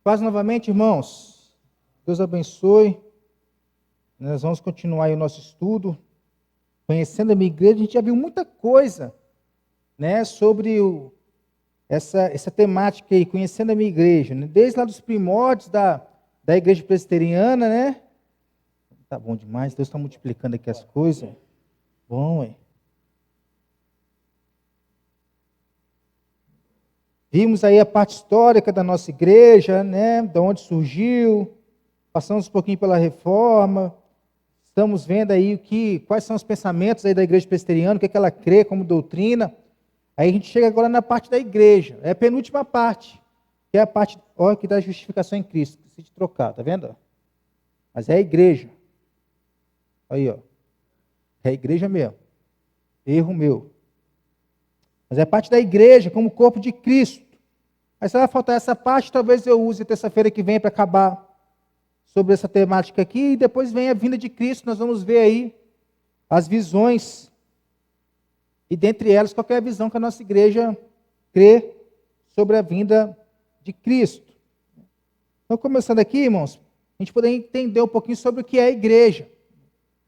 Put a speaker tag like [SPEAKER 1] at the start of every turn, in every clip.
[SPEAKER 1] Paz novamente, irmãos. Deus abençoe. Nós vamos continuar aí o nosso estudo. Conhecendo a minha igreja, a gente já viu muita coisa, né, sobre essa temática aí, conhecendo a minha igreja, né? Desde lá dos primórdios da igreja presbiteriana, né? Tá bom demais, Deus está multiplicando aqui as coisas. Bom, hein? Vimos aí a parte histórica da nossa igreja, né? De onde surgiu, passamos um pouquinho pela reforma, estamos vendo aí quais são os pensamentos aí da igreja presbiteriana, o que é que ela crê como doutrina. Aí a gente chega agora na parte da igreja, é a penúltima parte, que é a parte, olha, que da justificação em Cristo, esqueci de trocar, tá vendo? Mas é a igreja. Aí, ó. É a igreja mesmo. Erro meu. Mas é a parte da igreja, como corpo de Cristo. Aí se vai faltar essa parte, talvez eu use terça-feira que vem para acabar sobre essa temática aqui, e depois vem a vinda de Cristo, nós vamos ver aí as visões, e dentre elas, qual é a visão que a nossa igreja crê sobre a vinda de Cristo. Então, começando aqui, irmãos, a gente poder entender um pouquinho sobre o que é a igreja.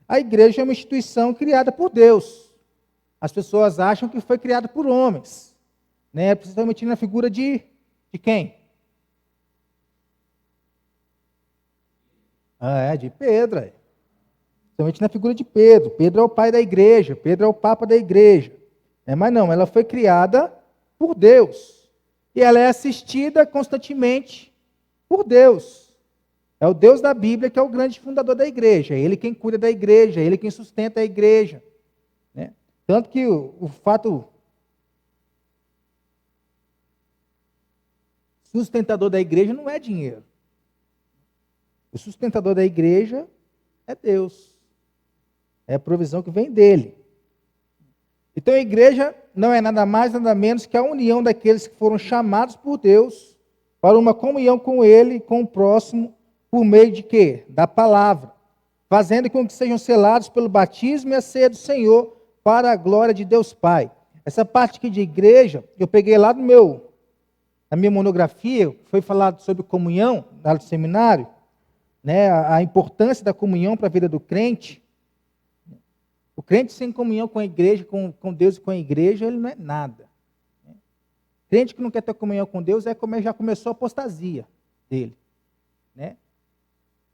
[SPEAKER 1] A igreja é uma instituição criada por Deus. As pessoas acham que foi criada por homens, né? Principalmente na figura de quem? De Pedro. Principalmente na figura de Pedro. Pedro é o pai da igreja, Pedro é o papa da igreja. Mas não, ela foi criada por Deus. E ela é assistida constantemente por Deus. É o Deus da Bíblia que é o grande fundador da igreja. É Ele quem cuida da igreja, é Ele quem sustenta a igreja. Né? Tanto que o fato sustentador da igreja não é dinheiro. O sustentador da igreja é Deus. É a provisão que vem dele. Então a igreja não é nada mais, nada menos que a união daqueles que foram chamados por Deus para uma comunhão com Ele e com o próximo, por meio de quê? Da palavra. Fazendo com que sejam selados pelo batismo e a ceia do Senhor para a glória de Deus Pai. Essa parte aqui de igreja, eu peguei lá na minha monografia, foi falado sobre comunhão, lá do seminário, né, a importância da comunhão para a vida do crente. O crente sem comunhão com a igreja, com Deus e com a igreja, ele não é nada. Crente que não quer ter comunhão com Deus já começou a apostasia dele. Né?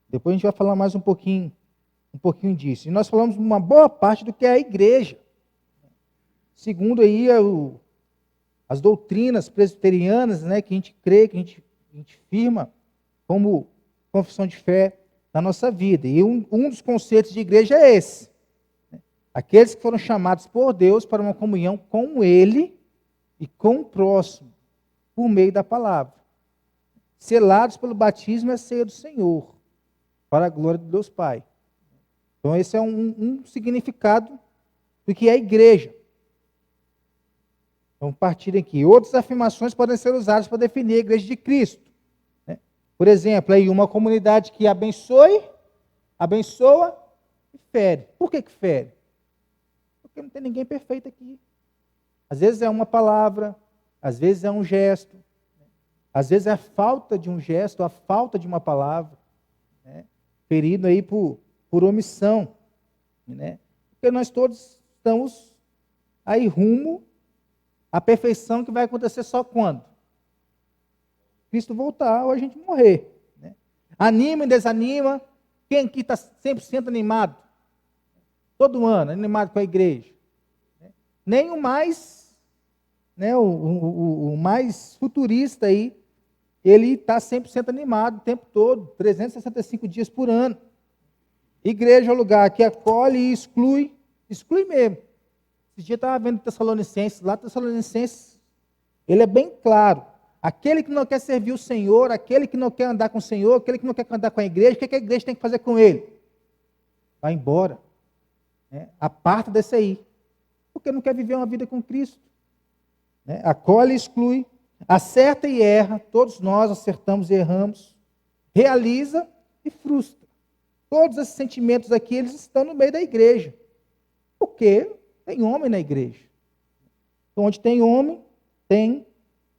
[SPEAKER 1] Depois a gente vai falar mais um pouquinho disso. E nós falamos uma boa parte do que é a igreja. Segundo aí as doutrinas presbiterianas, né, que a gente crê, que a gente firma como confissão de fé na nossa vida. E um dos conceitos de igreja é esse. Aqueles que foram chamados por Deus para uma comunhão com Ele e com o próximo, por meio da palavra. Selados pelo batismo e a ceia do Senhor, para a glória de Deus Pai. Então esse é um significado do que é a igreja. Vamos partir aqui. Outras afirmações podem ser usadas para definir a igreja de Cristo. Né? Por exemplo, aí uma comunidade que abençoa e fere. Por que fere? Porque não tem ninguém perfeito aqui. Às vezes é uma palavra, às vezes é um gesto, às vezes é a falta de um gesto, a falta de uma palavra, né? Ferido aí por omissão, né? Porque nós todos estamos aí rumo à perfeição que vai acontecer só quando? Cristo voltar ou a gente morrer. Né? Anima e desanima. Quem aqui está 100% animado? Todo ano, animado com a igreja. Nem o mais, né, o mais futurista aí, ele está 100% animado o tempo todo, 365 dias por ano. Igreja é o lugar que acolhe e exclui mesmo. Esse dia eu estava vendo Tessalonicenses, lá Tessalonicenses, ele é bem claro. Aquele que não quer servir o Senhor, aquele que não quer andar com o Senhor, aquele que não quer andar com a igreja, o que a igreja tem que fazer com ele? Vai embora. Aparta desse aí. Porque não quer viver uma vida com Cristo. Acolhe e exclui, acerta e erra, todos nós acertamos e erramos, realiza e frustra. Todos esses sentimentos aqui, eles estão no meio da igreja. Porque tem homem na igreja. Então, onde tem homem, tem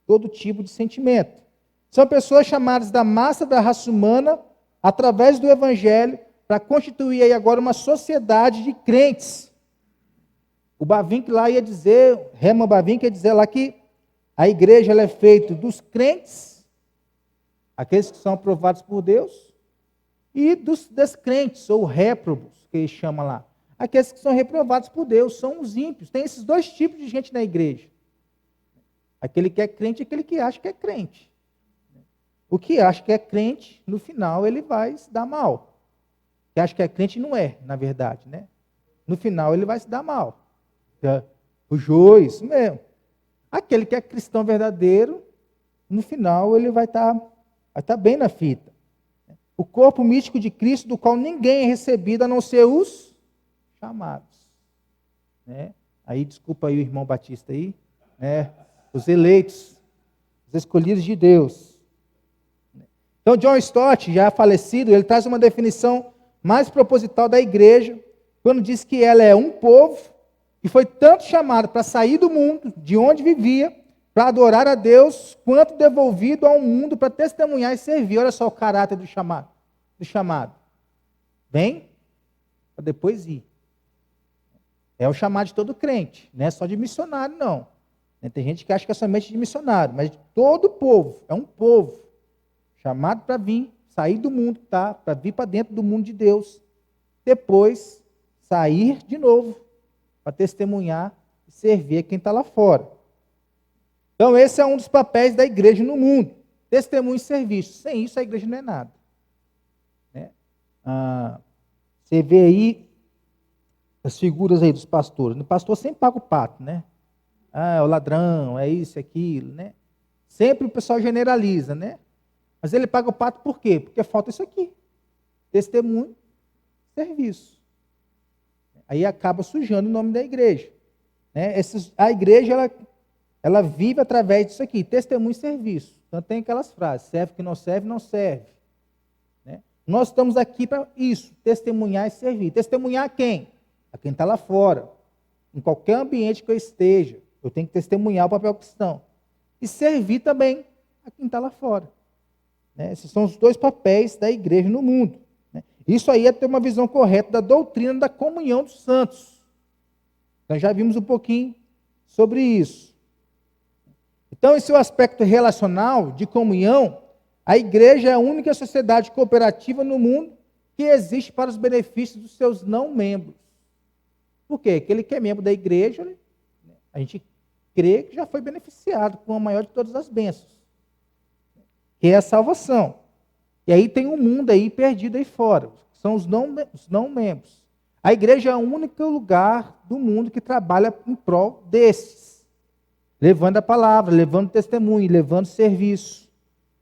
[SPEAKER 1] todo tipo de sentimento. São pessoas chamadas da massa da raça humana, através do Evangelho, para constituir aí agora uma sociedade de crentes. O Bavinck lá ia dizer, Herman Bavinck ia dizer lá que a igreja ela é feita dos crentes, aqueles que são aprovados por Deus, e dos descrentes, ou réprobos, que ele chama lá. Aqueles que são reprovados por Deus, são os ímpios. Tem esses dois tipos de gente na igreja. Aquele que é crente e aquele que acha que é crente. O que acha que é crente, no final ele vai se dar mal. O que acha que é crente não é, na verdade, né? No final ele vai se dar mal. O joio, isso mesmo. Aquele que é cristão verdadeiro, no final ele vai estar bem na fita. O corpo místico de Cristo, do qual ninguém é recebido, a não ser os chamados. Né? Aí, desculpa aí o irmão Batista aí, né? Os eleitos, os escolhidos de Deus. Então, John Stott, já falecido, ele traz uma definição mais proposital da igreja, quando diz que ela é um povo que foi tanto chamado para sair do mundo, de onde vivia, para adorar a Deus, quanto devolvido ao mundo para testemunhar e servir. Olha só o caráter do chamado. Vem para depois ir. É o chamado de todo crente, não é só de missionário, não. Tem gente que acha que é somente de missionário, mas de todo povo, é um povo chamado para vir, sair do mundo, tá? Para vir para dentro do mundo de Deus, depois sair de novo, para testemunhar e servir a quem está lá fora. Então esse é um dos papéis da igreja no mundo, testemunho e serviço. Sem isso a igreja não é nada. Né? Você vê aí as figuras aí dos pastores. O pastor sempre paga o pato, né? É o ladrão, é isso, é aquilo, né? Sempre o pessoal generaliza, né? Mas ele paga o pato por quê? Porque falta isso aqui. Testemunho, serviço. Aí acaba sujando o nome da igreja. Né? A igreja, ela vive através disso aqui, testemunho e serviço. Então tem aquelas frases, serve que não serve, não serve. Né? Nós estamos aqui para isso, testemunhar e servir. Testemunhar a quem? A quem está lá fora. Em qualquer ambiente que eu esteja, eu tenho que testemunhar o papel cristão. E servir também a quem está lá fora. Né? Esses são os dois papéis da igreja no mundo. Né? Isso aí é ter uma visão correta da doutrina da comunhão dos santos. Então já vimos um pouquinho sobre isso. Então, esse é o aspecto relacional de comunhão. A igreja é a única sociedade cooperativa no mundo que existe para os benefícios dos seus não membros. Por quê? Aquele que é membro da igreja, a gente crê que já foi beneficiado com a maior de todas as bênçãos, que é a salvação. E aí tem um mundo aí perdido aí fora, são os não membros. A igreja é o único lugar do mundo que trabalha em prol desses, levando a palavra, levando testemunho, levando serviço.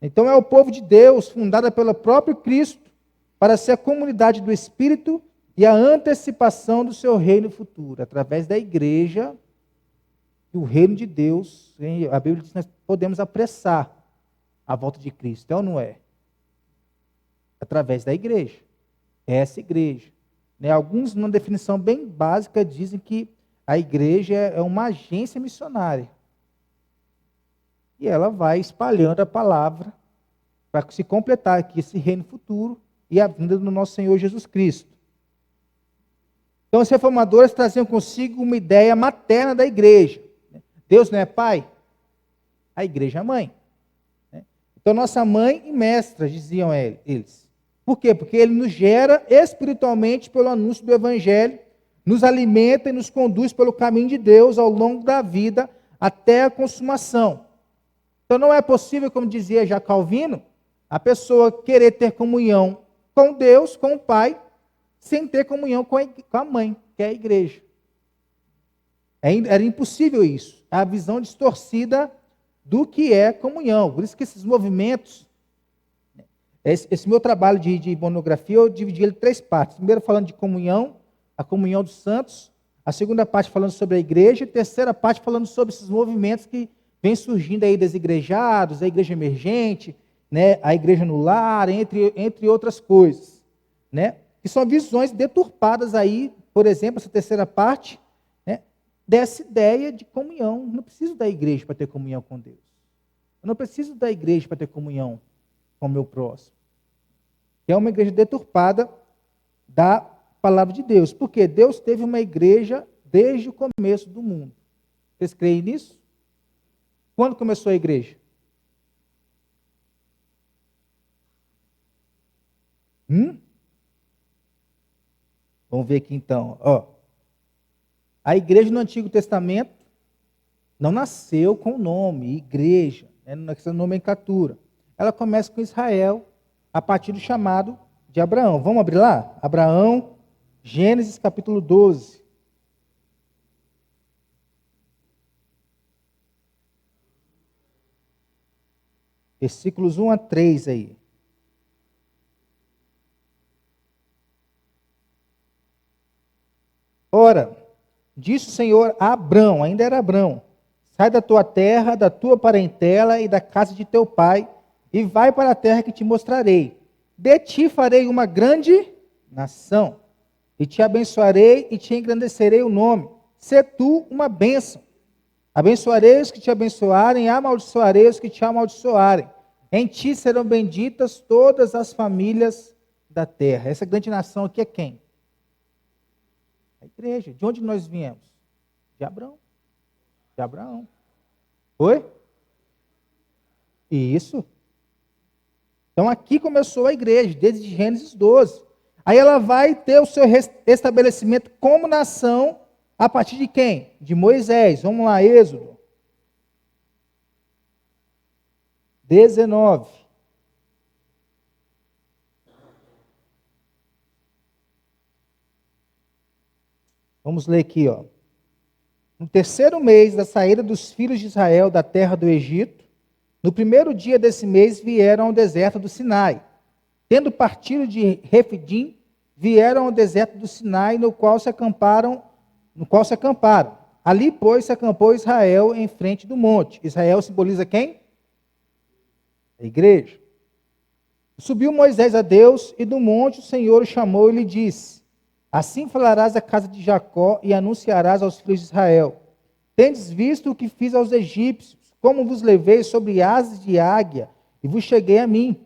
[SPEAKER 1] Então é o povo de Deus, fundada pelo próprio Cristo, para ser a comunidade do Espírito e a antecipação do seu reino futuro, através da igreja, o reino de Deus, a Bíblia diz que nós podemos apressar a volta de Cristo, é ou não é? Através da igreja, essa igreja. Né? Alguns, numa definição bem básica, dizem que a igreja é uma agência missionária. E ela vai espalhando a palavra para se completar aqui esse reino futuro e a vinda do nosso Senhor Jesus Cristo. Então, os reformadores traziam consigo uma ideia materna da igreja. Deus não é pai? A igreja é mãe. Então, nossa mãe e mestra, diziam eles. Por quê? Porque ele nos gera espiritualmente pelo anúncio do Evangelho, nos alimenta e nos conduz pelo caminho de Deus ao longo da vida até a consumação. Então, não é possível, como dizia já Calvino, a pessoa querer ter comunhão com Deus, com o Pai, sem ter comunhão com a mãe, que é a igreja. Era impossível isso. É a visão distorcida do que é comunhão. Por isso que esses movimentos, esse meu trabalho de monografia, eu dividi ele em 3 partes. Primeiro falando de comunhão, a comunhão dos santos. A segunda parte falando sobre a igreja. E a terceira parte falando sobre esses movimentos que vêm surgindo aí desigrejados, a igreja emergente, né, a igreja no lar, entre outras coisas. Né? Que são visões deturpadas aí, por exemplo, essa terceira parte, né, dessa ideia de comunhão. Não preciso da igreja para ter comunhão com Deus. Eu não preciso da igreja para ter comunhão com o meu próximo. É uma igreja deturpada da palavra de Deus. Porque Deus teve uma igreja desde o começo do mundo. Vocês creem nisso? Quando começou a igreja? Vamos ver aqui então. A igreja no Antigo Testamento não nasceu com o nome igreja, nessa nomenclatura. Ela começa com Israel, a partir do chamado de Abraão. Vamos abrir lá? Abraão, Gênesis capítulo 12. Versículos 1 a 3 aí. Ora, disse o Senhor a Abrão, ainda era Abrão: sai da tua terra, da tua parentela e da casa de teu pai, e vai para a terra que te mostrarei. De ti farei uma grande nação, e te abençoarei e te engrandecerei o nome. Sê tu uma bênção. Abençoarei os que te abençoarem, e amaldiçoarei os que te amaldiçoarem. Em ti serão benditas todas as famílias da terra. Essa grande nação aqui é quem? A igreja. De onde nós viemos? De Abraão. De Abraão. Oi? Isso. Então aqui começou a igreja, desde Gênesis 12. Aí ela vai ter o seu estabelecimento como nação a partir de quem? De Moisés. Vamos lá, Êxodo 19. Vamos ler aqui, No terceiro mês da saída dos filhos de Israel da terra do Egito, no primeiro dia desse mês vieram ao deserto do Sinai. Tendo partido de Refidim, vieram ao deserto do Sinai, no qual se acamparam. Ali, pois, se acampou Israel em frente do monte. Israel simboliza quem? A igreja. Subiu Moisés a Deus, e do monte o Senhor o chamou e lhe disse: assim falarás à casa de Jacó e anunciarás aos filhos de Israel: tendes visto o que fiz aos egípcios, como vos levei sobre asas de águia, e vos cheguei a mim.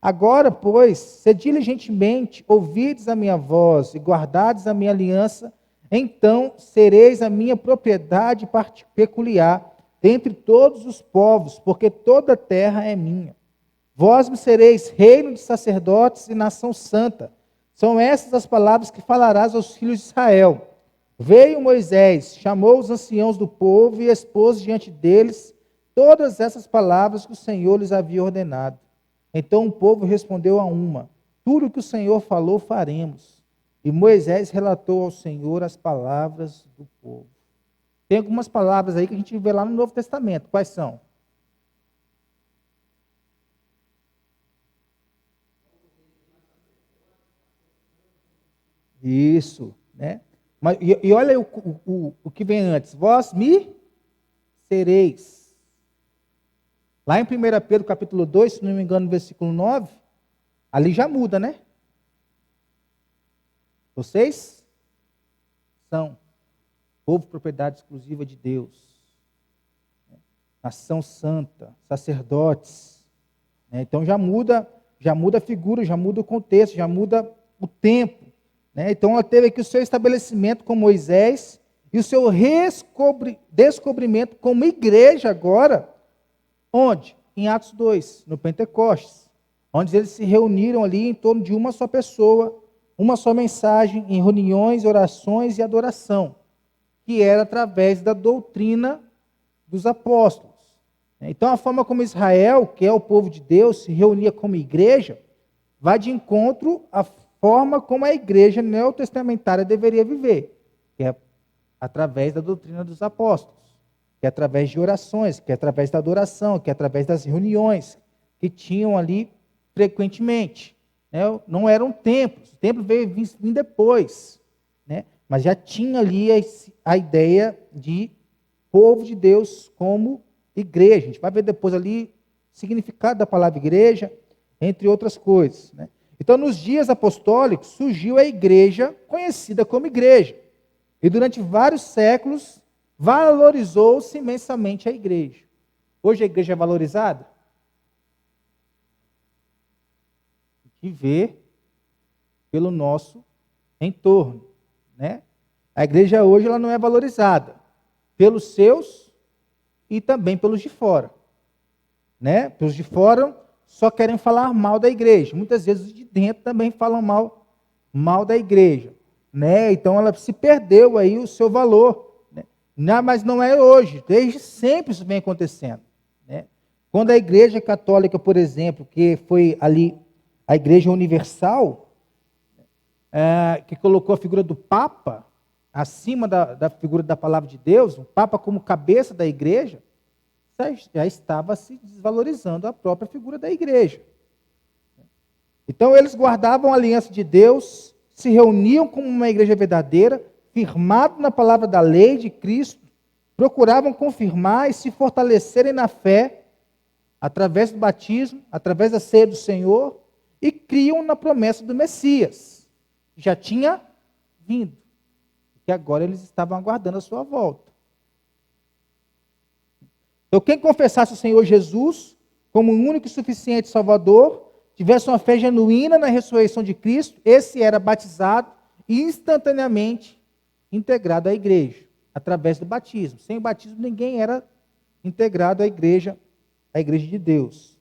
[SPEAKER 1] Agora, pois, se diligentemente ouvides a minha voz e guardardes a minha aliança, então sereis a minha propriedade peculiar dentre todos os povos, porque toda a terra é minha. Vós me sereis reino de sacerdotes e nação santa. São essas as palavras que falarás aos filhos de Israel. Veio Moisés, chamou os anciãos do povo e expôs diante deles todas essas palavras que o Senhor lhes havia ordenado. Então o povo respondeu a uma: tudo o que o Senhor falou faremos. E Moisés relatou ao Senhor as palavras do povo. Tem algumas palavras aí que a gente vê lá no Novo Testamento. Quais são? Isso, né? Mas, e olha o que vem antes. Vós me sereis. Lá em 1 Pedro capítulo 2, se não me engano, no versículo 9, ali já muda, né? Vocês são povo propriedade exclusiva de Deus, nação santa, sacerdotes. Então já muda a figura, já muda o contexto, já muda o tempo. Então ela teve aqui o seu estabelecimento com Moisés e o seu descobrimento como igreja agora, onde? Em Atos 2, no Pentecostes, onde eles se reuniram ali em torno de uma só pessoa, uma só mensagem, em reuniões, orações e adoração, que era através da doutrina dos apóstolos. Então a forma como Israel, que é o povo de Deus, se reunia como igreja, vai de encontro à forma como a igreja neotestamentária deveria viver, que é através da doutrina dos apóstolos, que é através de orações, que é através da adoração, que é através das reuniões que tinham ali frequentemente. Não eram templos, o templo veio vir depois, mas já tinha ali a ideia de povo de Deus como igreja. A gente vai ver depois ali o significado da palavra igreja, entre outras coisas. Então, nos dias apostólicos, surgiu a igreja conhecida como igreja. E durante vários séculos, valorizou-se imensamente a igreja. Hoje a igreja é valorizada? Que vê pelo nosso entorno, né? A igreja hoje ela não é valorizada pelos seus e também pelos de fora, né? Pelos de fora só querem falar mal da igreja. Muitas vezes os de dentro também falam mal da igreja, né? Então ela se perdeu aí o seu valor, né? Mas não é hoje, desde sempre isso vem acontecendo, né? Quando a igreja católica, por exemplo, que foi ali a igreja universal, que colocou a figura do Papa acima da figura da palavra de Deus, o Papa como cabeça da igreja, já estava se desvalorizando a própria figura da igreja. Então eles guardavam a aliança de Deus, se reuniam como uma igreja verdadeira, firmado na palavra da lei de Cristo, procuravam confirmar e se fortalecerem na fé, através do batismo, através da ceia do Senhor, e criam na promessa do Messias, que já tinha vindo, que agora eles estavam aguardando a sua volta. Então quem confessasse o Senhor Jesus como o único e suficiente Salvador, tivesse uma fé genuína na ressurreição de Cristo, esse era batizado e instantaneamente integrado à igreja, através do batismo. Sem o batismo ninguém era integrado à igreja de Deus.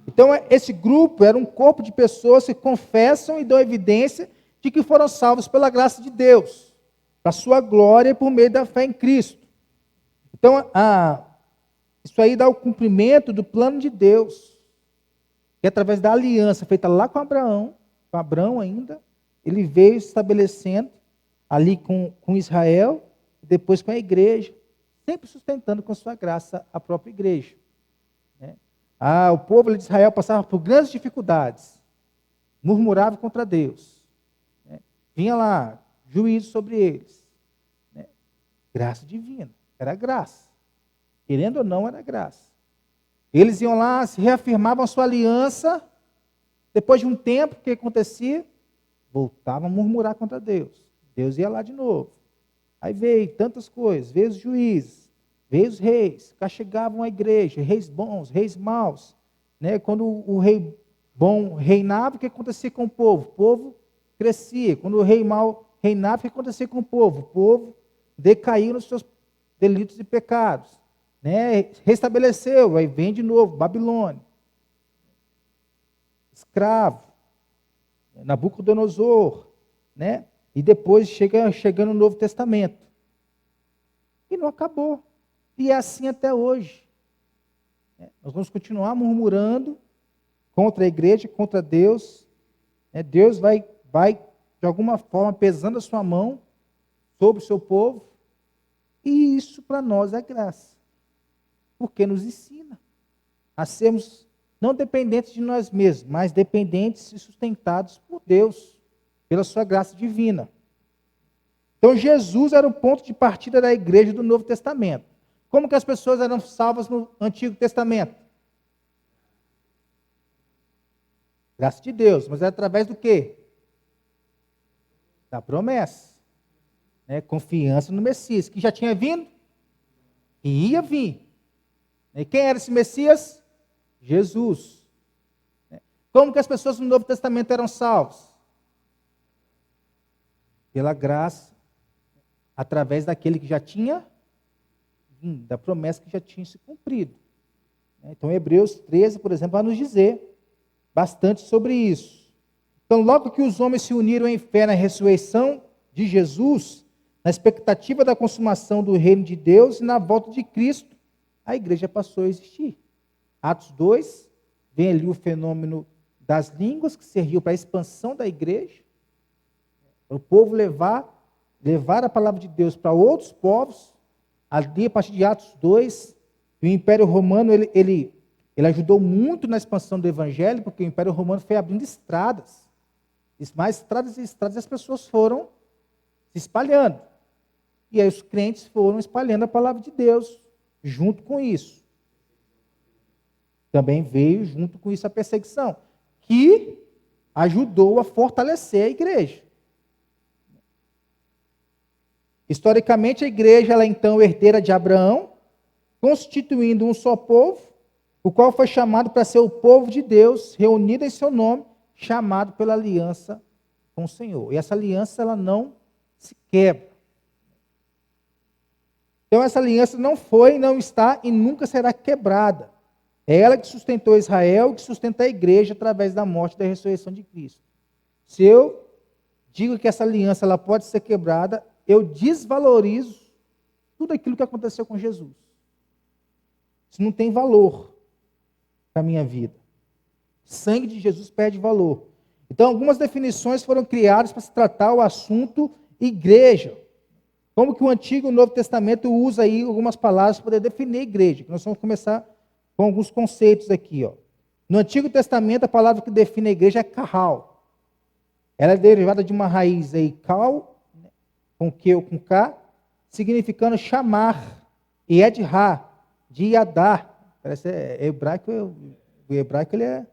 [SPEAKER 1] Então esse grupo era um corpo de pessoas que confessam e dão evidência de que foram salvos pela graça de Deus, para a sua glória por meio da fé em Cristo. Então isso aí dá o cumprimento do plano de Deus, que através da aliança feita lá com Abraão ainda, ele veio estabelecendo ali com Israel, depois com a igreja, sempre sustentando com sua graça a própria igreja. Né? O povo de Israel passava por grandes dificuldades, murmurava contra Deus. Né? Vinha lá, juízo sobre eles. Né? Graça divina, era graça. Querendo ou não, era graça. Eles iam lá, se reafirmavam a sua aliança, depois de um tempo, o que acontecia? Voltavam a murmurar contra Deus. Deus ia lá de novo. Aí veio tantas coisas, veio os juízes, veio os reis, castigavam a igreja, reis bons, reis maus. Né? Quando o rei bom reinava, o que acontecia com o povo? O povo crescia. Quando o rei mau reinava, o que acontecia com o povo? O povo decaiu nos seus delitos e pecados. Né? Restabeleceu, aí vem de novo, Babilônia. Escravo, Nabucodonosor, né? E depois chega no Novo Testamento. E não acabou. E é assim até hoje. Nós vamos continuar murmurando contra a igreja, contra Deus. Deus vai, de alguma forma, pesando a sua mão sobre o seu povo. E isso para nós é graça. Porque nos ensina a sermos não dependentes de nós mesmos, mas dependentes e sustentados por Deus, pela sua graça divina. Então Jesus era o ponto de partida da igreja do Novo Testamento. Como que as pessoas eram salvas no Antigo Testamento? Graça de Deus, mas era através do quê? Da promessa. Confiança no Messias, que já tinha vindo e ia vir. E quem era esse Messias? Jesus. Como que as pessoas no Novo Testamento eram salvas? Pela graça, através daquele que já tinha vindo, da promessa que já tinha se cumprido. Então, Hebreus 13, por exemplo, vai nos dizer bastante sobre isso. Então, logo que os homens se uniram em fé na ressurreição de Jesus, na expectativa da consumação do reino de Deus e na volta de Cristo, a igreja passou a existir. Atos 2, vem ali o fenômeno das línguas, que serviu para a expansão da igreja. O povo levar a palavra de Deus para outros povos. Ali, a partir de Atos 2, o Império Romano ele ajudou muito na expansão do Evangelho, porque o Império Romano foi abrindo estradas. Mais estradas e estradas, as pessoas foram se espalhando. E aí os crentes foram espalhando a palavra de Deus, junto com isso. Também veio junto com isso a perseguição, que ajudou a fortalecer a igreja. Historicamente, a igreja ela é então herdeira de Abraão, constituindo um só povo, o qual foi chamado para ser o povo de Deus, reunido em seu nome, chamado pela aliança com o Senhor. E essa aliança, ela não se quebra. Então essa aliança não foi, não está e nunca será quebrada. É ela que sustentou Israel, que sustenta a igreja através da morte e da ressurreição de Cristo. Se eu digo que essa aliança ela pode ser quebrada, eu desvalorizo tudo aquilo que aconteceu com Jesus. Isso não tem valor para a minha vida. O sangue de Jesus perde valor. Então, algumas definições foram criadas para se tratar o assunto igreja. Como que o Antigo e o Novo Testamento usa aí algumas palavras para poder definir a igreja. Nós vamos começar com alguns conceitos aqui. Ó. No Antigo Testamento, a palavra que define a igreja é kahal. Ela é derivada de uma raiz aí, kal, com Q ou com K, significando chamar, e é de Ra, de Yadar. Parece hebraico, o hebraico ele é,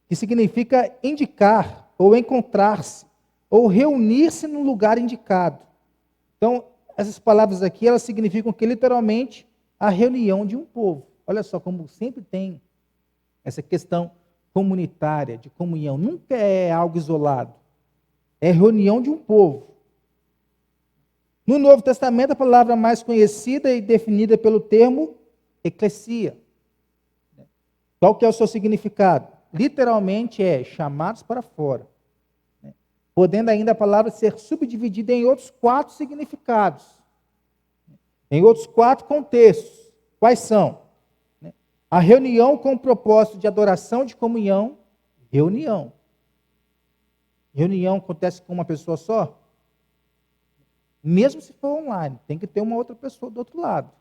[SPEAKER 1] que significa indicar, ou encontrar-se, ou reunir-se num lugar indicado. Então, essas palavras aqui, elas significam que literalmente a reunião de um povo. Olha só como sempre tem essa questão comunitária, de comunhão. Nunca é algo isolado. É reunião de um povo. No Novo Testamento, a palavra mais conhecida e definida pelo termo eclesia. Qual que é o seu significado? Literalmente é chamados para fora. Podendo ainda a palavra ser subdividida em outros 4 significados. Em outros 4 contextos. Quais são? A reunião com o propósito de adoração, de comunhão. Reunião. Reunião acontece com uma pessoa só? Mesmo se for online, tem que ter uma outra pessoa do outro lado.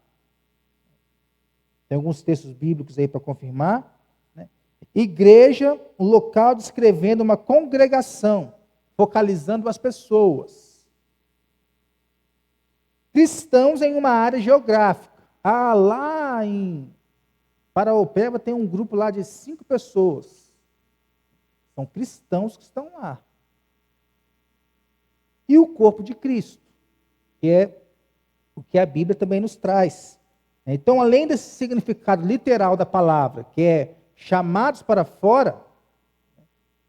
[SPEAKER 1] Tem alguns textos bíblicos aí para confirmar. Né? Igreja, um local descrevendo uma congregação, focalizando as pessoas. Cristãos em uma área geográfica. Lá em Paraopeba tem um grupo lá de 5 pessoas. São cristãos que estão lá. E o corpo de Cristo, que é o que a Bíblia também nos traz. Então, além desse significado literal da palavra, que é chamados para fora,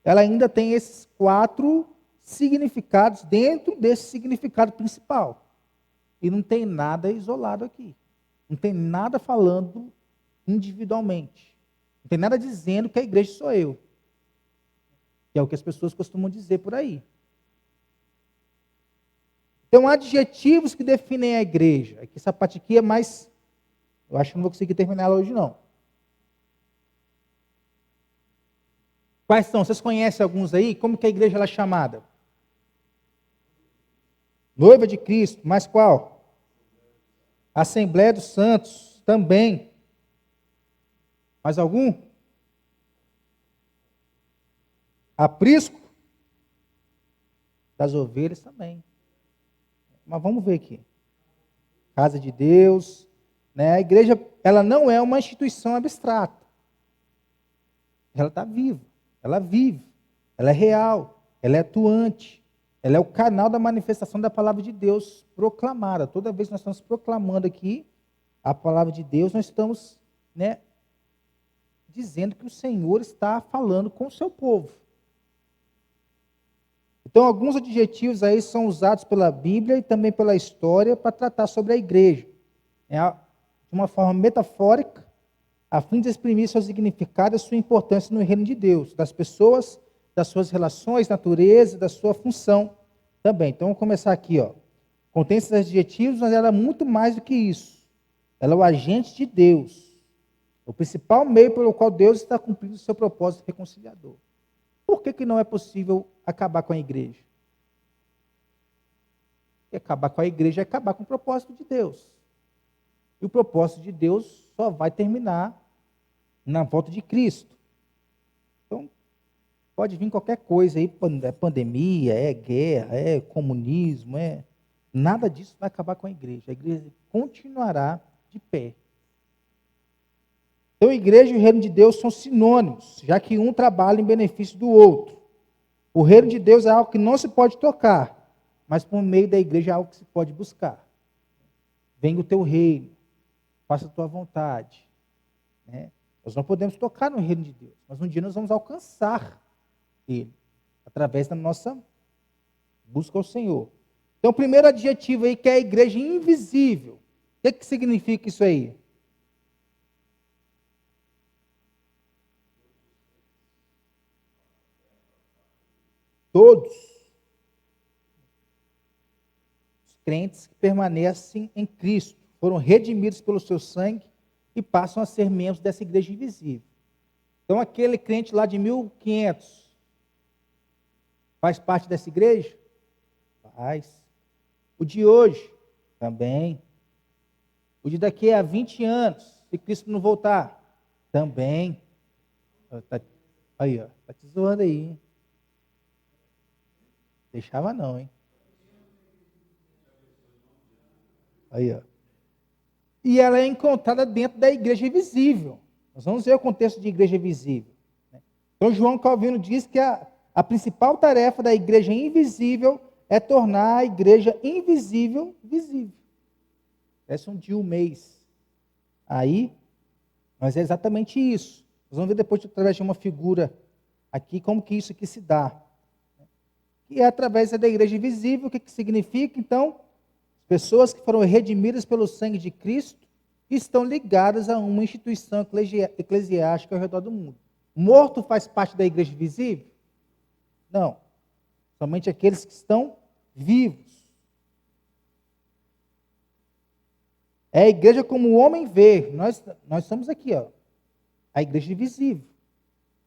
[SPEAKER 1] ela ainda tem esses 4 significados dentro desse significado principal. E não tem nada isolado aqui. Não tem nada falando individualmente. Não tem nada dizendo que a igreja sou eu. Que é o que as pessoas costumam dizer por aí. Então, adjetivos que definem a igreja. Aqui essa parte aqui é mais... Eu acho que não vou conseguir terminar ela hoje, não. Quais são? Vocês conhecem alguns aí? Como que a igreja ela é chamada? Noiva de Cristo. Mais qual? Assembleia dos Santos. Também. Mais algum? Aprisco? Das ovelhas também. Mas vamos ver aqui. Casa de Deus, né? A igreja, ela não é uma instituição abstrata. Ela está viva, ela vive, ela é real, ela é atuante, ela é o canal da manifestação da palavra de Deus proclamada. Toda vez que nós estamos proclamando aqui a palavra de Deus, nós estamos, né, dizendo que o Senhor está falando com o seu povo. Então, alguns adjetivos aí são usados pela Bíblia e também pela história para tratar sobre a igreja. De uma forma metafórica, a fim de exprimir seu significado e sua importância no reino de Deus, das pessoas, das suas relações, natureza, da sua função também. Então, vamos começar aqui. Contém esses adjetivos, mas ela é muito mais do que isso. Ela é o agente de Deus. O principal meio pelo qual Deus está cumprindo o seu propósito reconciliador. Por que não é possível acabar com a igreja? Porque acabar com a igreja é acabar com o propósito de Deus. E o propósito de Deus só vai terminar na volta de Cristo. Então, pode vir qualquer coisa aí, é pandemia, é guerra, é comunismo, nada disso vai acabar com a igreja. A igreja continuará de pé. Então, a igreja e o reino de Deus são sinônimos, já que um trabalha em benefício do outro. O reino de Deus é algo que não se pode tocar, mas por meio da igreja é algo que se pode buscar. Venha o teu reino, faça a tua vontade. Né? Nós não podemos tocar no reino de Deus, mas um dia nós vamos alcançar Ele, através da nossa busca ao Senhor. Então, o primeiro adjetivo aí que é a igreja invisível. O que significa isso aí? Todos os crentes que permanecem em Cristo foram redimidos pelo seu sangue e passam a ser membros dessa igreja invisível. Então, aquele crente lá de 1500 faz parte dessa igreja? Faz. O de hoje? Também. O de daqui a 20 anos, se Cristo não voltar? Também. Aí, ó, tá te zoando aí, hein? Deixava não, hein? Aí, ó. E ela é encontrada dentro da igreja visível. Nós vamos ver o contexto de igreja visível. Então, João Calvino diz que a principal tarefa da igreja invisível é tornar a igreja invisível visível. Parece um dia, um mês. Aí, mas é exatamente isso. Nós vamos ver depois, através de uma figura aqui, como que isso aqui se dá. E é através da igreja invisível. O que significa? Então, pessoas que foram redimidas pelo sangue de Cristo estão ligadas a uma instituição eclesiástica ao redor do mundo. Morto faz parte da igreja visível? Não. Somente aqueles que estão vivos. É a igreja como o homem vê. Nós estamos aqui, ó. A igreja invisível.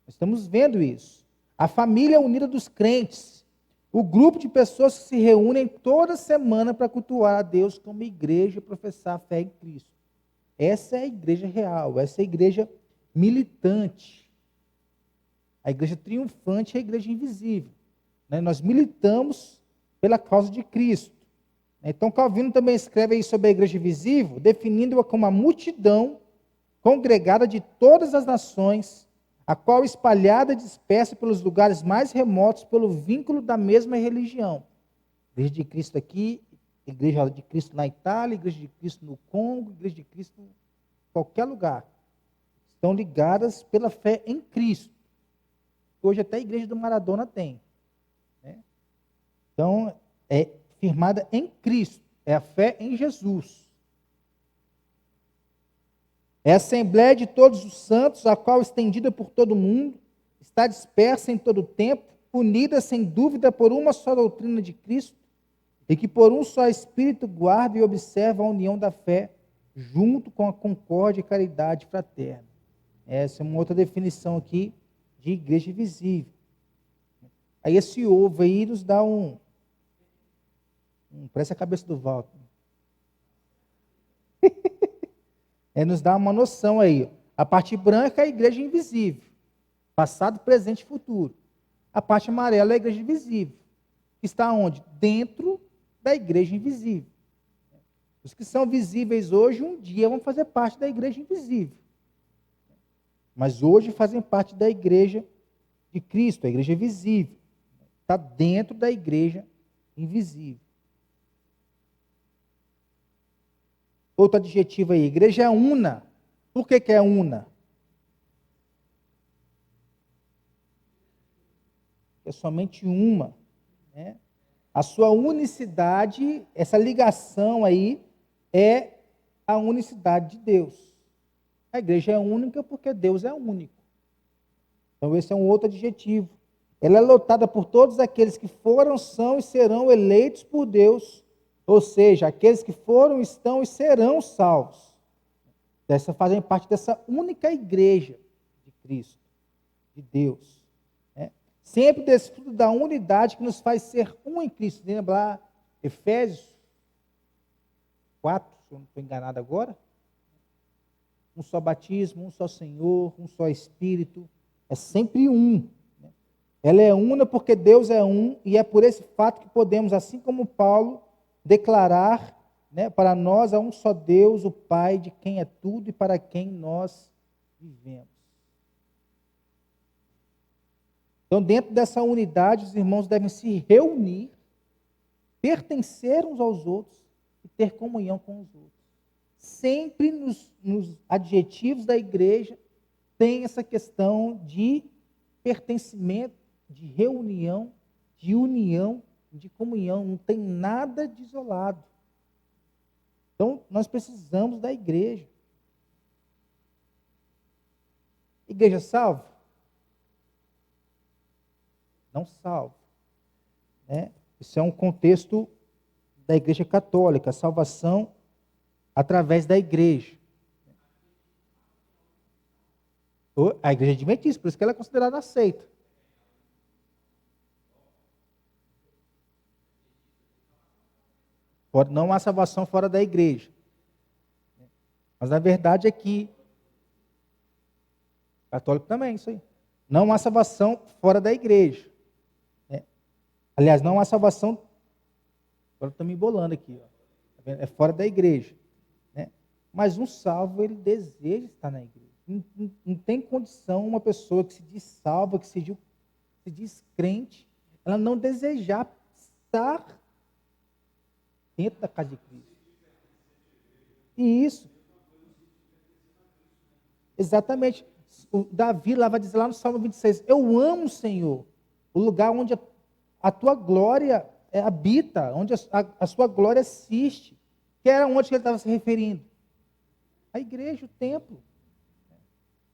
[SPEAKER 1] Nós estamos vendo isso. A família unida dos crentes. O grupo de pessoas que se reúnem toda semana para cultuar a Deus como igreja e professar a fé em Cristo. Essa é a igreja real, essa é a igreja militante. A igreja triunfante é a igreja invisível. Nós militamos pela causa de Cristo. Então, Calvino também escreve aí sobre a igreja visível, definindo-a como a multidão congregada de todas as nações, a qual espalhada e dispersa pelos lugares mais remotos pelo vínculo da mesma religião. Igreja de Cristo aqui, igreja de Cristo na Itália, igreja de Cristo no Congo, igreja de Cristo em qualquer lugar. Estão ligadas pela fé em Cristo. Hoje até a igreja do Maradona tem. Né? Então, é firmada em Cristo, é a fé em Jesus. É a Assembleia de todos os santos, a qual, estendida por todo o mundo, está dispersa em todo o tempo, unida sem dúvida por uma só doutrina de Cristo, e que por um só Espírito guarda e observa a união da fé, junto com a concórdia e caridade fraterna. Essa é uma outra definição aqui de igreja visível. Aí esse ovo aí nos dá parece a cabeça do Walter. Nos dá uma noção aí. A parte branca é a igreja invisível. Passado, presente e futuro. A parte amarela é a igreja visível. Está onde? Dentro da igreja invisível. Os que são visíveis hoje, um dia vão fazer parte da igreja invisível. Mas hoje fazem parte da igreja de Cristo, a igreja visível. Está dentro da igreja invisível. Outro adjetivo aí, igreja é una. Por que é una? É somente uma. Né? A sua unicidade, essa ligação aí, é a unicidade de Deus. A igreja é única porque Deus é único. Então esse é um outro adjetivo. Ela é lotada por todos aqueles que foram, são e serão eleitos por Deus. Ou seja, aqueles que foram, estão e serão salvos. Fazem parte dessa única igreja de Cristo, de Deus. Né? Sempre desfruto da unidade que nos faz ser um em Cristo. Lembra lá, Efésios 4, se eu não estou enganado agora? Um só batismo, um só Senhor, um só Espírito. É sempre um. Né? Ela é una porque Deus é um, e é por esse fato que podemos, assim como Paulo, declarar, né, para nós há um só Deus, o Pai, de quem é tudo e para quem nós vivemos. Então, dentro dessa unidade, os irmãos devem se reunir, pertencer uns aos outros e ter comunhão com os outros. sempre nos adjetivos da igreja tem essa questão de pertencimento, de reunião, de união, de comunhão. Não tem nada de isolado. Então, nós precisamos da igreja. Igreja salva? Não salva. Né? Isso é um contexto da igreja católica, a salvação através da igreja. A igreja adventista, por isso que ela é considerada aceita. Não há salvação fora da igreja. Mas a verdade é que, católico também, isso aí. Não há salvação fora da igreja. Aliás, não há salvação, agora estou me embolando aqui, ó. É fora da igreja. Né? Mas um salvo, ele deseja estar na igreja. Não tem condição uma pessoa que se diz salva, que se diz crente, ela não desejar estar dentro da casa de Cristo. E isso. Exatamente. O Davi lá vai dizer lá no Salmo 26, eu amo o Senhor, o lugar onde a tua glória habita, onde a sua glória assiste. Que era onde ele estava se referindo? A igreja, o templo.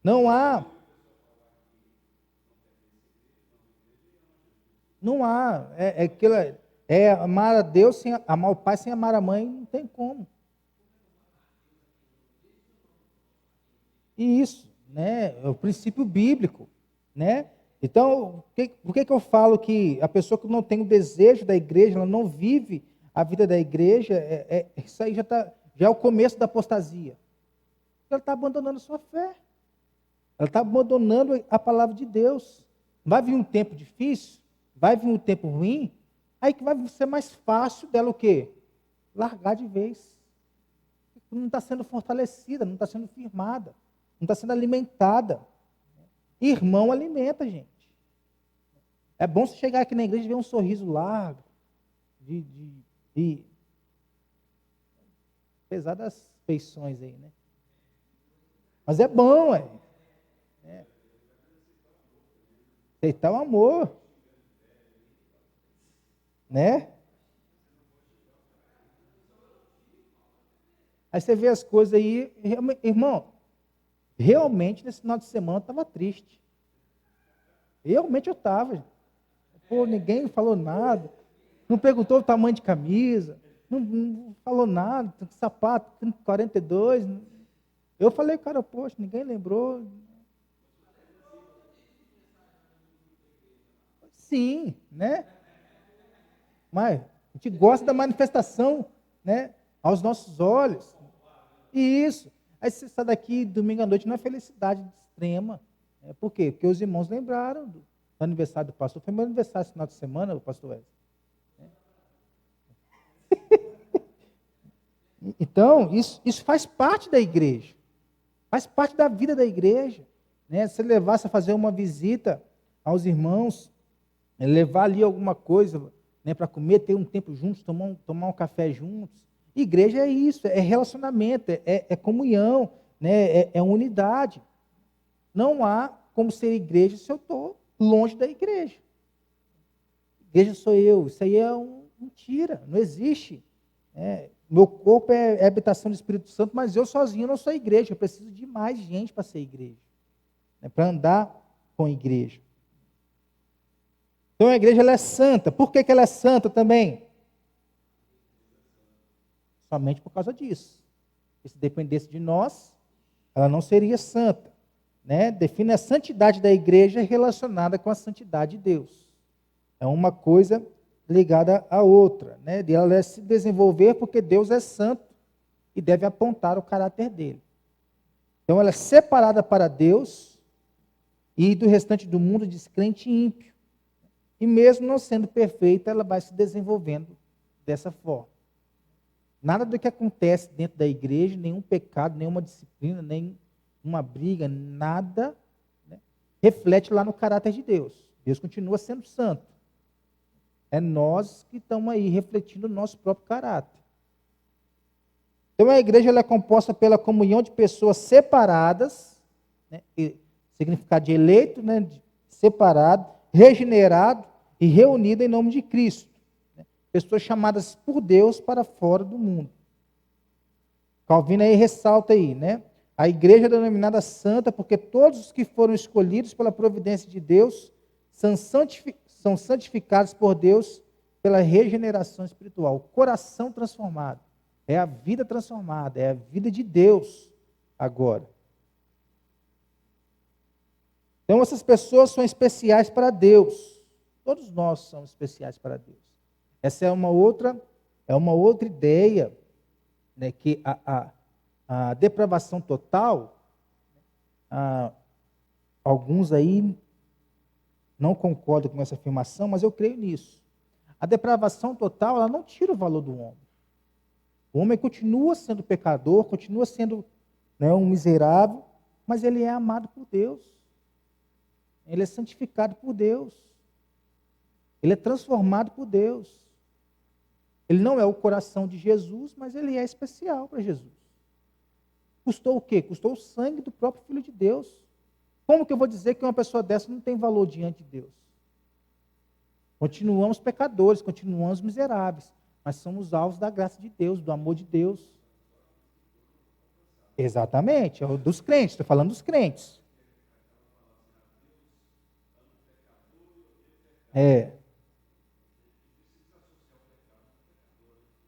[SPEAKER 1] Não há. É amar a Deus sem amar o pai, sem amar a mãe, não tem como. E isso, né, é o princípio bíblico, né? Então, por que eu falo que a pessoa que não tem o desejo da igreja, ela não vive a vida da igreja, isso aí já é o começo da apostasia. Ela está abandonando a sua fé. Ela está abandonando a palavra de Deus. Vai vir um tempo difícil, vai vir um tempo ruim, aí que vai ser mais fácil dela o quê? Largar de vez. Não está sendo fortalecida, não está sendo firmada, não está sendo alimentada. Irmão alimenta, gente. É bom você chegar aqui na igreja e ver um sorriso largo, apesar das feições aí, né? Mas é bom, aceitar o amor, né? Aí você vê as coisas aí, irmão, realmente nesse final de semana eu estava triste. Realmente eu estava. Pô, ninguém falou nada, não perguntou o tamanho de camisa, não falou nada, sapato 42. Eu falei, cara, poxa, ninguém lembrou. Sim, né? Mas a gente gosta da manifestação, né? Aos nossos olhos. E isso. Aí você sai daqui domingo à noite na felicidade extrema. Por quê? Porque os irmãos lembraram do aniversário do pastor. Foi meu aniversário esse final de semana, o pastor Wesley. Então, isso faz parte da igreja. Faz parte da vida da igreja. Né? Se levasse a fazer uma visita aos irmãos, levar ali alguma coisa, né, para comer, ter um tempo juntos, tomar um café juntos. Igreja é isso, é relacionamento, é comunhão, né, é unidade. Não há como ser igreja se eu estou longe da igreja. Igreja sou eu, isso aí é mentira, não existe. Meu corpo é habitação do Espírito Santo, mas eu sozinho não sou igreja, eu preciso de mais gente para ser igreja, né, para andar com a igreja. Então a igreja ela é santa. Por que ela é santa também? Somente por causa disso. E se dependesse de nós, ela não seria santa. Né? Define a santidade da igreja relacionada com a santidade de Deus. É uma coisa ligada à outra. Né? Ela deve se desenvolver porque Deus é santo e deve apontar o caráter dele. Então ela é separada para Deus e do restante do mundo descrente e ímpio. E mesmo não sendo perfeita, ela vai se desenvolvendo dessa forma. Nada do que acontece dentro da igreja, nenhum pecado, nenhuma disciplina, nem uma briga, nada, né, reflete lá no caráter de Deus. Deus continua sendo santo. É nós que estamos aí refletindo o nosso próprio caráter. Então a igreja ela é composta pela comunhão de pessoas separadas, né, significado de eleito, né, de separado, regenerado e reunido em nome de Cristo. Né, pessoas chamadas por Deus para fora do mundo. Calvino aí ressalta aí, né? A igreja é denominada santa porque todos os que foram escolhidos pela providência de Deus são santificados por Deus pela regeneração espiritual. O coração transformado. É a vida transformada, é a vida de Deus agora. Então essas pessoas são especiais para Deus. Todos nós somos especiais para Deus. Essa é uma outra ideia, né, que a depravação total, alguns aí não concordam com essa afirmação, mas eu creio nisso. A depravação total, ela não tira o valor do homem. O homem continua sendo pecador, continua sendo, né, um miserável, mas ele é amado por Deus. Ele é santificado por Deus. Ele é transformado por Deus. Ele não é o coração de Jesus, mas ele é especial para Jesus. Custou o quê? Custou o sangue do próprio Filho de Deus. Como que eu vou dizer que uma pessoa dessa não tem valor diante de Deus? Continuamos pecadores, continuamos miseráveis, mas somos alvos da graça de Deus, do amor de Deus. Exatamente, é o dos crentes, estou falando dos crentes.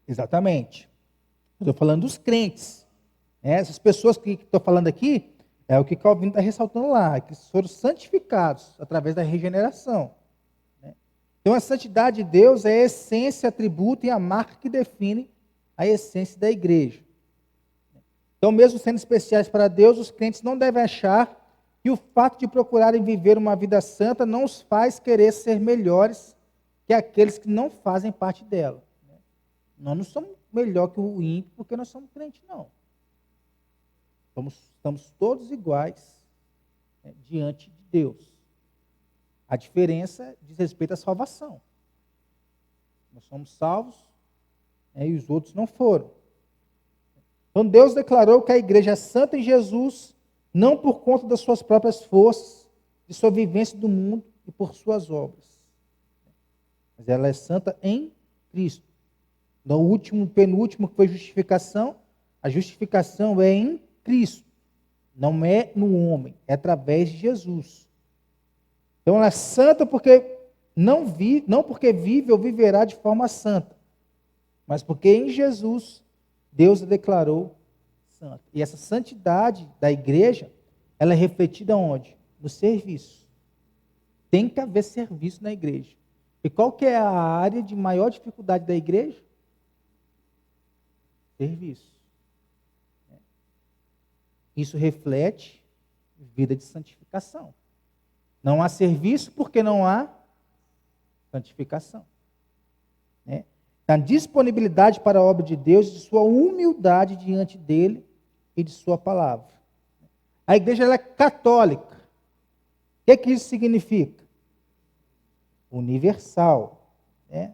[SPEAKER 1] Exatamente. Estou falando dos crentes. Essas pessoas que estou falando aqui, é o que Calvino está ressaltando lá, que foram santificados através da regeneração. Então a santidade de Deus é a essência, atributo e a marca que define a essência da igreja. Então, mesmo sendo especiais para Deus, os crentes não devem achar que o fato de procurarem viver uma vida santa não os faz querer ser melhores que aqueles que não fazem parte dela. Nós não somos melhor que o ímpio porque nós somos crentes, não. Estamos todos iguais, né, diante de Deus. A diferença diz respeito à salvação. Nós somos salvos, né, e os outros não foram. Então Deus declarou que a igreja é santa em Jesus, não por conta das suas próprias forças, de sua vivência do mundo e por suas obras. Mas ela é santa em Cristo. No último, penúltimo, que foi justificação, a justificação é em Cristo. Não é no homem, é através de Jesus. Então ela é santa porque não porque vive ou viverá de forma santa, mas porque em Jesus Deus a declarou santa. E essa santidade da igreja, ela é refletida onde? No serviço. Tem que haver serviço na igreja. E qual que é a área de maior dificuldade da igreja? Serviço. Isso reflete vida de santificação. Não há serviço porque não há santificação. Né? Da disponibilidade para a obra de Deus, de sua humildade diante dele e de sua palavra. A igreja ela é católica. O que isso significa? Universal. Né?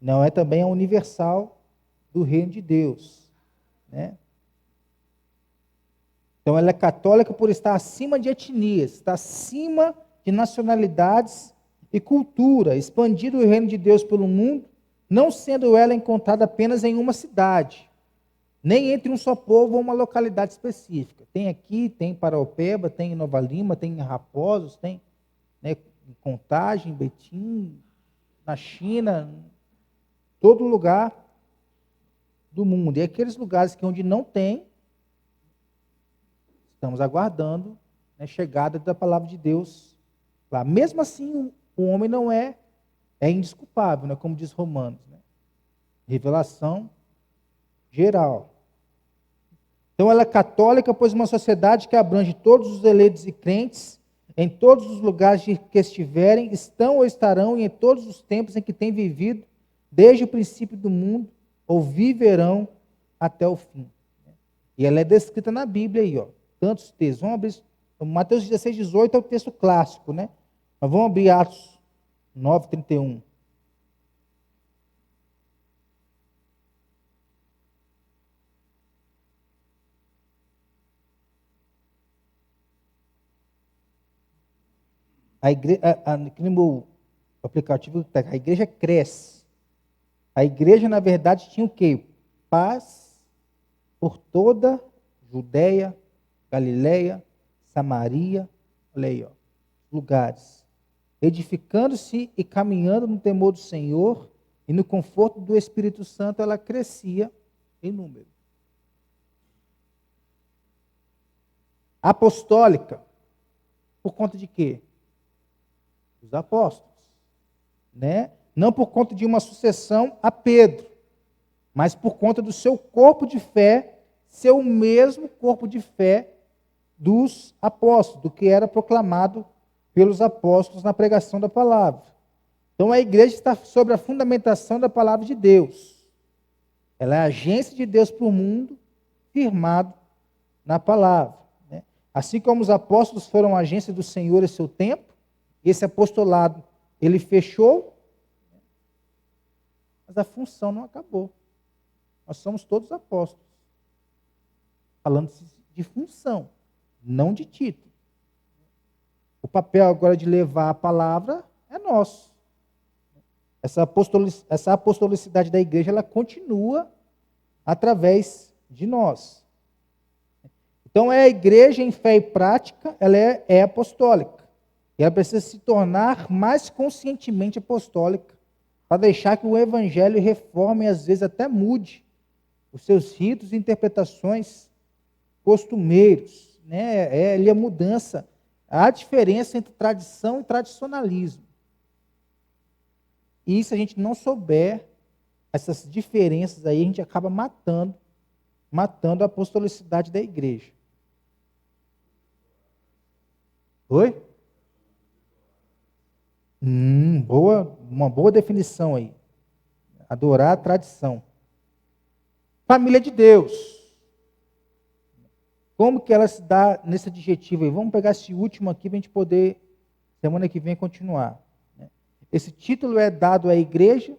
[SPEAKER 1] Não é também a universal do reino de Deus. Né? Então ela é católica por estar acima de etnias, está acima de nacionalidades e cultura, expandindo o reino de Deus pelo mundo, não sendo ela encontrada apenas em uma cidade, nem entre um só povo ou uma localidade específica. Tem aqui, tem em Paraopeba, tem em Nova Lima, tem em Raposos, tem, né, em Contagem, Betim, na China, todo lugar do mundo. E aqueles lugares que onde não tem, estamos aguardando a chegada da palavra de Deus lá. Mesmo assim, o homem não é indesculpável, né? Como diz Romanos. Né? Revelação geral. Então ela é católica, pois uma sociedade que abrange todos os eleitos e crentes, em todos os lugares que estiverem, estão ou estarão, e em todos os tempos em que têm vivido, desde o princípio do mundo, ou viverão até o fim. E ela é descrita na Bíblia aí, ó. Tantos textos. Vamos abrir Mateus 16, 18 é o texto clássico, né? Mas vamos abrir Atos 9, 31. aqui no meu aplicativo, a igreja cresce. A igreja, na verdade, tinha o quê? Paz por toda Judéia, Galiléia, Samaria, olha aí, ó, lugares. Edificando-se e caminhando no temor do Senhor e no conforto do Espírito Santo, ela crescia em número. Apostólica, por conta de quê? Dos apóstolos, né? Não por conta de uma sucessão a Pedro, mas por conta do seu corpo de fé ser o mesmo corpo de fé dos apóstolos, do que era proclamado pelos apóstolos na pregação da palavra. Então a igreja está sobre a fundamentação da palavra de Deus. Ela é a agência de Deus para o mundo, firmado na palavra. Né? Assim como os apóstolos foram a agência do Senhor em seu tempo, esse apostolado, ele fechou, mas a função não acabou. Nós somos todos apóstolos. Falando de função, não de título. O papel agora de levar a palavra é nosso. Essa apostolicidade da igreja, ela continua através de nós. Então, é a igreja em fé e prática, ela é apostólica. E ela precisa se tornar mais conscientemente apostólica, para deixar que o evangelho reforme e às vezes até mude os seus ritos e interpretações costumeiros. Né? É a mudança. Há a diferença entre tradição e tradicionalismo. E se a gente não souber essas diferenças aí, a gente acaba matando a apostolicidade da igreja. Oi? Uma boa definição aí. Adorar a tradição. Família de Deus. Como que ela se dá nesse adjetivo aí? Vamos pegar esse último aqui para a gente poder, semana que vem, continuar. Esse título é dado à igreja,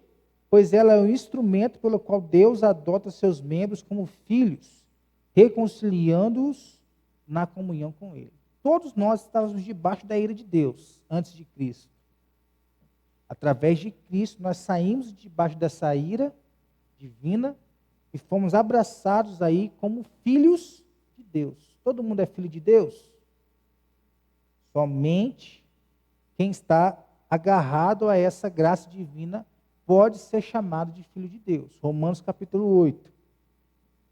[SPEAKER 1] pois ela é o instrumento pelo qual Deus adota seus membros como filhos, reconciliando-os na comunhão com Ele. Todos nós estávamos debaixo da ira de Deus, antes de Cristo. Através de Cristo, nós saímos debaixo dessa ira divina e fomos abraçados aí como filhos de Deus. Todo mundo é filho de Deus? Somente quem está agarrado a essa graça divina pode ser chamado de filho de Deus. Romanos capítulo 8.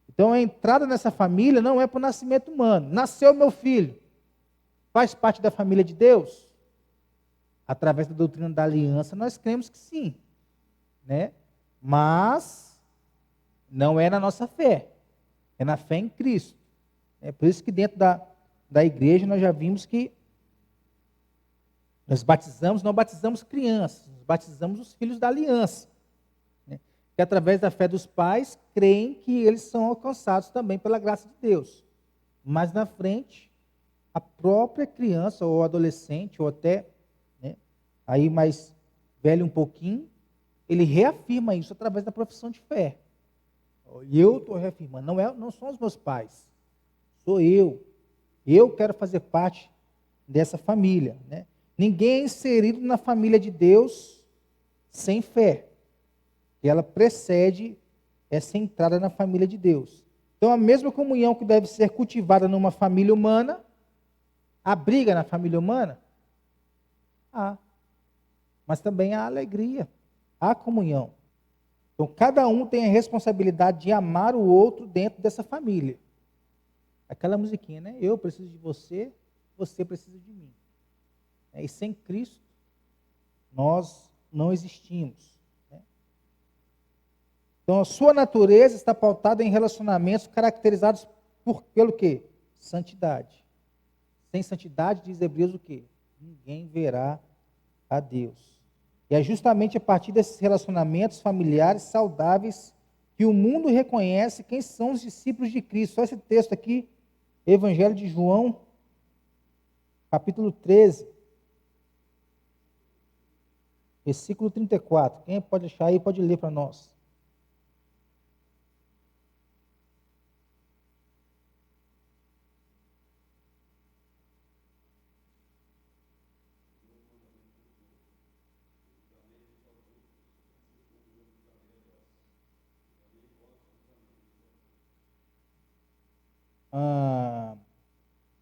[SPEAKER 1] Então a entrada nessa família não é por nascimento humano. Nasceu meu filho. Faz parte da família de Deus? Através da doutrina da aliança, nós cremos que sim. Né? Mas não é na nossa fé. É na fé em Cristo. É por isso que dentro da igreja nós já vimos que nós não batizamos crianças, nós batizamos os filhos da aliança. Né? Que através da fé dos pais, creem que eles são alcançados também pela graça de Deus. Mas na frente, a própria criança ou adolescente, ou até aí mais velho um pouquinho, ele reafirma isso através da profissão de fé. E eu estou reafirmando, não são os meus pais, sou eu. Eu quero fazer parte dessa família. Né? Ninguém é inserido na família de Deus sem fé. E ela precede essa entrada na família de Deus. Então, a mesma comunhão que deve ser cultivada numa família humana, abriga na família humana? Mas também há alegria, há comunhão. Então, cada um tem a responsabilidade de amar o outro dentro dessa família. Aquela musiquinha, né? Eu preciso de você, você precisa de mim. E sem Cristo, nós não existimos. Né? Então, a sua natureza está pautada em relacionamentos caracterizados pelo quê? Santidade. Sem santidade, diz Hebreus o quê? Ninguém verá a Deus. E é justamente a partir desses relacionamentos familiares saudáveis que o mundo reconhece quem são os discípulos de Cristo. Só esse texto aqui, Evangelho de João, capítulo 13, versículo 34. Quem pode achar aí, pode ler para nós.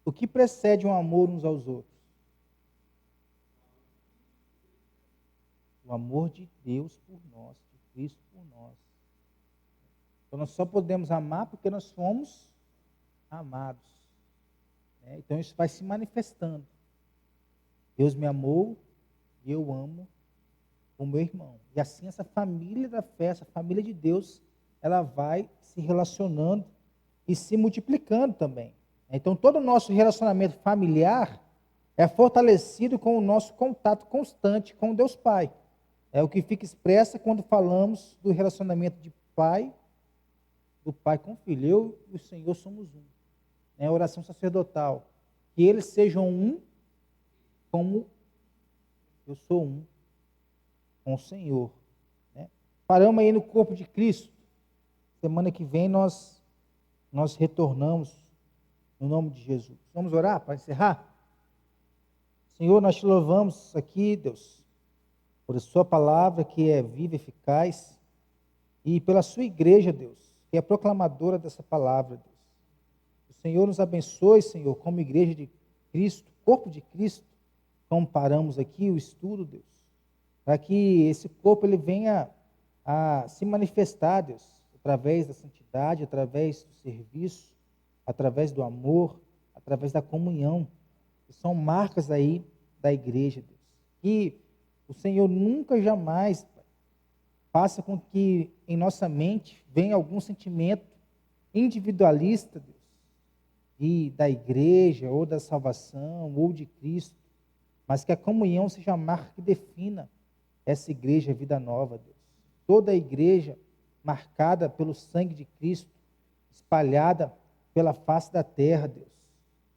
[SPEAKER 1] o que precede um amor uns aos outros? O amor de Deus por nós, de Cristo por nós. Então nós só podemos amar porque nós fomos amados. Então isso vai se manifestando. Deus me amou e eu amo o meu irmão. E assim essa família da fé, essa família de Deus, ela vai se relacionando e se multiplicando também. Então todo o nosso relacionamento familiar é fortalecido com o nosso contato constante com Deus Pai. É o que fica expresso quando falamos do relacionamento de pai, do pai com o filho. Eu e o Senhor somos um. É a oração sacerdotal. Que eles sejam um, como eu sou um com o Senhor. Paramos aí no corpo de Cristo. Semana que vem nós retornamos no nome de Jesus. Vamos orar para encerrar? Senhor, nós te louvamos aqui, Deus, por a sua palavra que é viva e eficaz, e pela sua igreja, Deus, que é proclamadora dessa palavra, Deus. O Senhor nos abençoe, Senhor, como igreja de Cristo, corpo de Cristo, como paramos aqui o estudo, Deus, para que esse corpo ele venha a se manifestar, Deus, através da santidade, através do serviço, através do amor, através da comunhão, que são marcas aí da igreja, Deus. Que o Senhor nunca, jamais, Pai, faça com que em nossa mente venha algum sentimento individualista, Deus, e da igreja, ou da salvação, ou de Cristo, mas que a comunhão seja a marca que defina essa igreja Vida Nova, Deus. Toda a igreja marcada pelo sangue de Cristo, espalhada pela face da terra, Deus.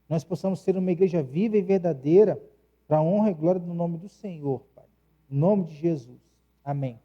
[SPEAKER 1] Nós possamos ser uma igreja viva e verdadeira, para a honra e glória do nome do Senhor, Pai. Em nome de Jesus. Amém.